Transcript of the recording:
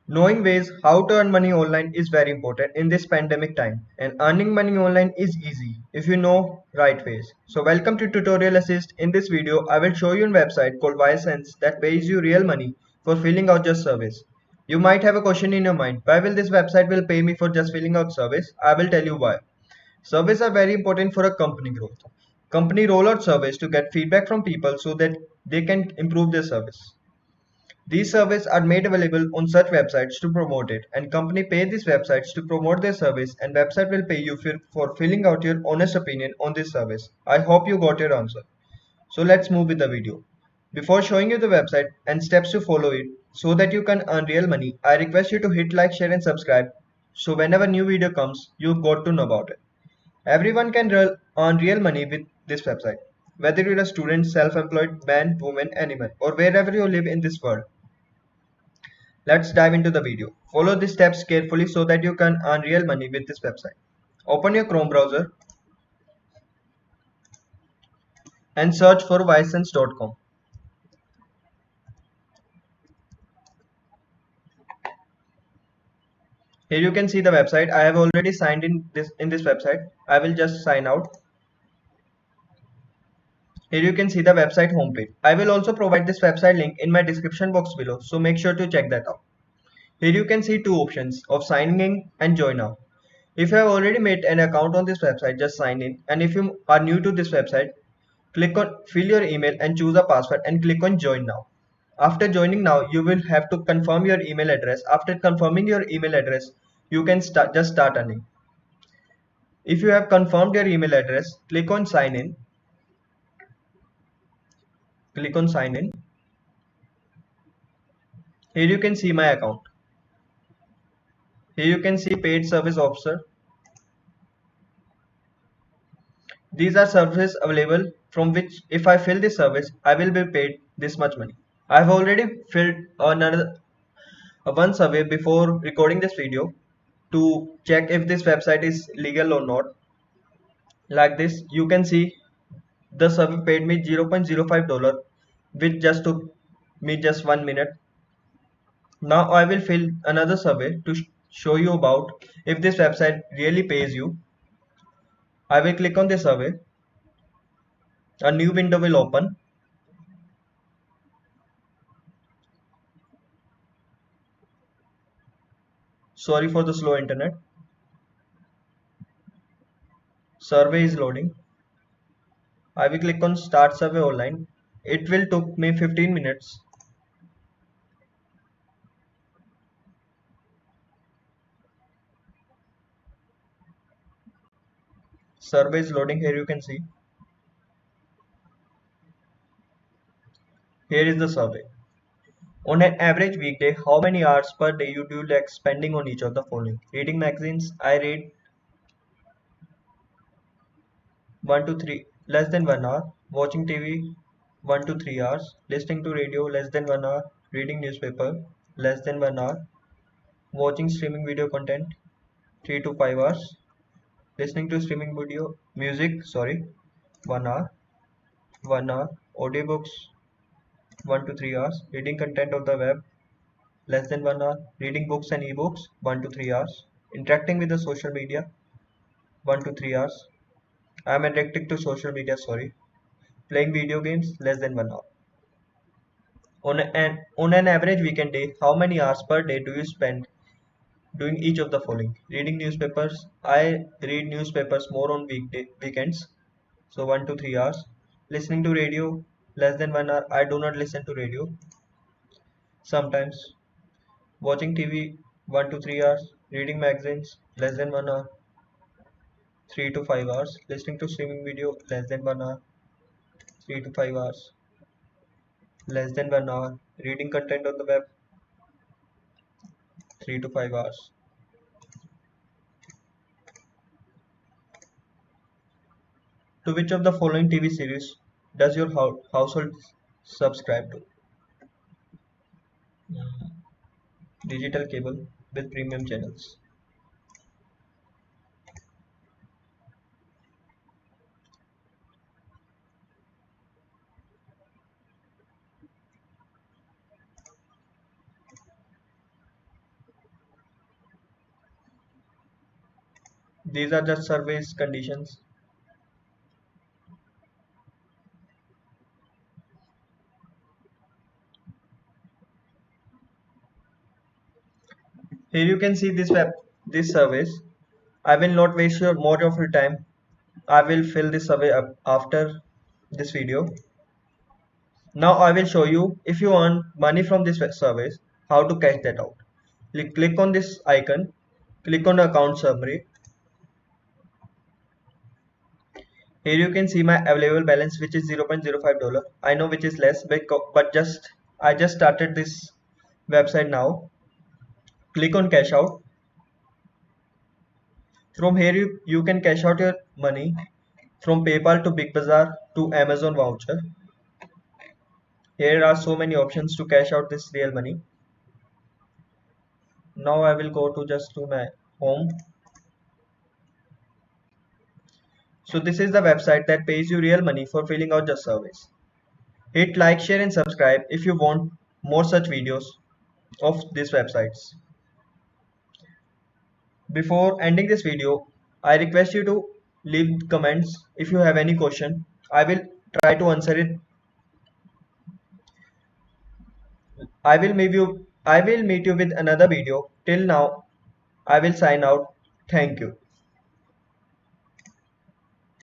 Knowing ways how to earn money online is very important in this pandemic time, and earning money online is easy if you know right ways. So welcome to Tutorial Assist. In this video, I will show you a website called Visense that pays you real money for filling out your service. You might have a question in your mind, why will this website will pay me for just filling out service? I will tell you why. Surveys are very important for a company growth. Company roll out surveys to get feedback from people so that they can improve their service. These surveys are made available on such websites to promote it, and company pay these websites to promote their service, and website will pay you for filling out your honest opinion on this service. I hope you got your answer. So let's move with the video. Before showing you the website and steps to follow it so that you can earn real money, I request you to hit like, share and subscribe so whenever new video comes, you got to know about it. Everyone can earn real money with this website. Whether you're a student, self-employed, man, woman, animal, or wherever you live in this world. Let's dive into the video. Follow the steps carefully so that you can earn real money with this website. Open your Chrome browser and search for Visense.com. Here you can see the website. I have already signed in this website. I will just sign out. Here you can see the website homepage. I will also provide this website link in my description box below, so make sure to check that out. Here you can see two options of signing in and join now. If you have already made an account on this website, just sign in, and if you are new to this website, click on fill your email and choose a password and click on join now. After joining now, you will have to confirm your email address. After confirming your email address, you can start earning. If you have confirmed your email address, click on sign in. Click on sign in. Here you can see my account. Here you can see paid service officer. These are services available from which if I fill this service, I will be paid this much money. I have already filled another one survey before recording this video to check if this website is legal or not. Like this, you can see the survey paid me $0.05, which just took me just 1 minute. Now I will fill another survey to show you about if this website really pays you. I will click on the survey. A new window will open. Sorry for the slow internet. Survey is loading. I will click on start survey online. It will took me 15 minutes. Survey is loading. Here you can see. Here is the survey. On an average weekday, how many hours per day you do like spending on each of the following? Reading magazines, I read 1 to 3 less than 1 hour. Watching TV 1 to 3 hours. Listening to radio less than 1 hour. Reading newspaper less than 1 hour. Watching streaming video content 3 to 5 hours. Listening to streaming video music 1 hour. 1 hour. Audiobooks 1 to 3 hours. Reading content on the web less than 1 hour. Reading books and ebooks 1 to 3 hours. Interacting with the social media 1 to 3 hours. I am addicted to social media, Playing video games less than 1 hour. On an average weekend day, how many hours per day do you spend doing each of the following? Reading newspapers. I read newspapers more on weekends, so 1 to 3 hours. Listening to radio less than 1 hour. I do not listen to radio sometimes. Watching TV 1 to 3 hours. Reading magazines less than 1 hour. 3 to 5 hours. Listening to streaming video less than 1 hour. 3 to 5 hours. Less than 1 hour. Reading content on the web 3 to 5 hours. To which of the following TV series does your household subscribe to? Digital cable with premium channels. These are just service conditions. Here you can see this service. I will not waste more of your time. I will fill this survey up after this video. Now I will show you if you earn money from this service, how to cash that out. Click on this icon, click on the account summary. Here you can see my available balance, which is $0.05. I know which is less, but I just started this website now. Click on cash out. From here you can cash out your money from PayPal to Big Bazaar to Amazon voucher. Here are so many options to cash out this real money. Now I will go to my home. So this is the website that pays you real money for filling out the service. Hit like, share and subscribe if you want more such videos of these websites. Before ending this video, I request you to leave comments if you have any question. I will try to answer it. I will meet you with another video. Till now, I will sign out. Thank you.